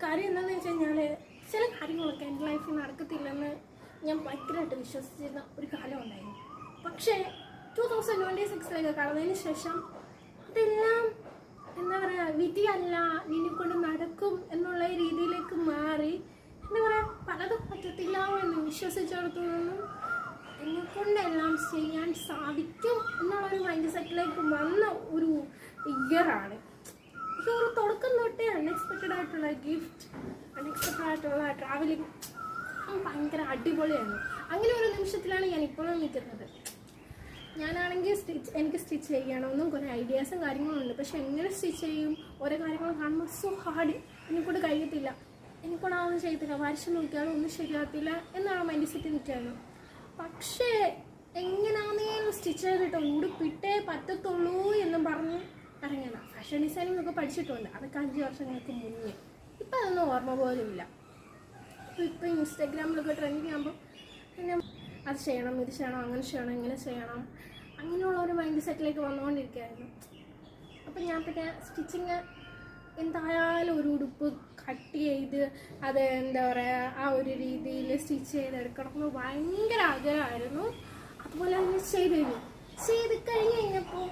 കാര്യം എന്താണെന്ന് വെച്ച് കഴിഞ്ഞാൽ ചില കാര്യങ്ങളൊക്കെ എൻ്റെ ലൈഫിൽ നടക്കത്തില്ലെന്ന് ഞാൻ ഭയങ്കരമായിട്ട് വിശ്വസിച്ചിരുന്ന ഒരു കാലം ഉണ്ടായിരുന്നു. പക്ഷേ 2026 കടന്നതിന് ശേഷം അതെല്ലാം എന്താ പറയുക, വിധിയല്ല, നിന്നെക്കൊണ്ട് നടക്കും എന്നുള്ള രീതിയിലേക്ക് മാറി. എന്താ പറയുക, പലതും പറ്റത്തില്ല എന്ന് വിശ്വസിച്ചിടത്തുനിന്നും എന്നെക്കൊണ്ടെല്ലാം ചെയ്യാൻ സാധിക്കും എന്നുള്ളൊരു മൈൻഡ് സെറ്റിലേക്ക് വന്ന ഒരു ഇയറാണ്. ഈ ഒരു തുടക്കം തൊട്ടേ അൺഎക്സ്പെക്റ്റഡ് ആയിട്ടുള്ള ഗിഫ്റ്റ്, അൺഎക്സ്പെക്റ്റഡ് ആയിട്ടുള്ള ട്രാവലിംഗ് ഭയങ്കര അടിപൊളിയാണ്. അങ്ങനെ ഒരു നിമിഷത്തിലാണ് ഞാൻ ഇപ്പോഴും നിൽക്കുന്നത്. ഞാനാണെങ്കിൽ എനിക്ക് സ്റ്റിച്ച് ചെയ്യണമെന്നും കുറേ ഐഡിയാസും കാര്യങ്ങളുണ്ട്. പക്ഷെ എങ്ങനെ സ്റ്റിച്ച് ചെയ്യും, ഓരോ കാര്യങ്ങളും കാണുമ്പോൾ സോ ഹാർഡ്, എനിക്കൂടെ കഴിയത്തില്ല, എനിക്കൂടെ അതൊന്നും ചെയ്യത്തില്ല, വരച്ച് നോക്കിയാലും ഒന്നും ശരിയാകത്തില്ല എന്നാണ് മൈൻഡ് സെറ്റ് നിൽക്കുകയാണ്. പക്ഷേ എങ്ങനെയാണെങ്കിലും സ്റ്റിച്ച് ചെയ്തിട്ട് ഉടുപ്പിട്ടേ പറ്റത്തുള്ളൂ എന്നും പറഞ്ഞ് ഇറങ്ങിയല്ല. ഫാഷൻ ഡിസൈനിങ് ഒക്കെ പഠിച്ചിട്ടുണ്ട്, അതൊക്കെ 5 വർഷങ്ങൾക്ക് മുന്നേ. ഇപ്പം അതൊന്നും ഓർമ്മ പോലും ഇല്ല. ഇപ്പോൾ ഇൻസ്റ്റാഗ്രാമിലൊക്കെ ട്രെൻഡിങ് ആകുമ്പോൾ പിന്നെ അത് ചെയ്യണം, ഇത് ചെയ്യണം, അങ്ങനെ ചെയ്യണം, ഇങ്ങനെ ചെയ്യണം, അങ്ങനെയുള്ള ഒരു മൈൻഡ് സെറ്റിലേക്ക് വന്നുകൊണ്ടിരിക്കുകയായിരുന്നു. അപ്പം ഞാൻ പിന്നെ സ്റ്റിച്ചിങ് എന്തായാലും ഒരു ഉടുപ്പ് കട്ട് ചെയ്ത് അത് എന്താ പറയുക ആ ഒരു രീതിയിൽ സ്റ്റിച്ച് ചെയ്തെടുക്കണം എന്ന് ഭയങ്കര ആഗ്രഹമായിരുന്നു. അതുപോലെ തന്നെ ചെയ്ത് കഴിഞ്ഞപ്പോൾ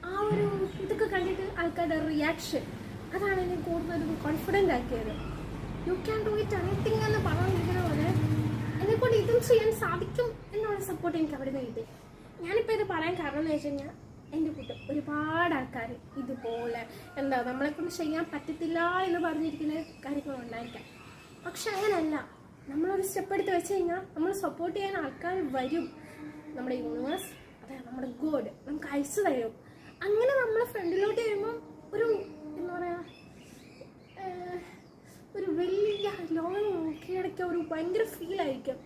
ആ ഒരു ഇതൊക്കെ കണ്ടിട്ട് ആൾക്കാരുടെ റിയാക്ഷൻ, അതാണ് എന്നെ കൂടുതലൊരു കോൺഫിഡൻ്റ് ആക്കിയത്. You can do it anything എന്ന് പറഞ്ഞിരിക്കുന്ന പോലെ എന്നെക്കൊണ്ട് ഇതും ചെയ്യാൻ സാധിക്കും എന്നുള്ള സപ്പോർട്ട് എനിക്ക് അവിടെ നിന്ന് കിട്ടി. ഞാനിപ്പോൾ ഇത് പറയാൻ കാരണം എന്ന് വെച്ച് കഴിഞ്ഞാൽ എൻ്റെ കൂട്ട് ഒരുപാട് ആൾക്കാർ ഇതുപോലെ എന്താ നമ്മളെക്കൊണ്ട് ചെയ്യാൻ പറ്റത്തില്ല എന്ന് പറഞ്ഞിരിക്കുന്ന കാര്യങ്ങളുണ്ടായിരിക്കാം. പക്ഷെ അങ്ങനെയല്ല, നമ്മളൊരു സ്റ്റെപ്പ് എടുത്ത് വെച്ച് കഴിഞ്ഞാൽ നമ്മൾ സപ്പോർട്ട് ചെയ്യാൻ ആൾക്കാർ വരും. നമ്മുടെ യൂണിവേഴ്സ്, അതായത് നമ്മുടെ ഗോഡ് നമുക്ക് അയച്ചു തരും. അങ്ങനെ നമ്മൾ ഫ്രണ്ടിലോട്ട് വരുമ്പം ഒരു എന്താ പറയുക, ഒരു വലിയ ലോകം കീഴടക്കിയ ഒരു ഭയങ്കര ഫീലായിരിക്കും.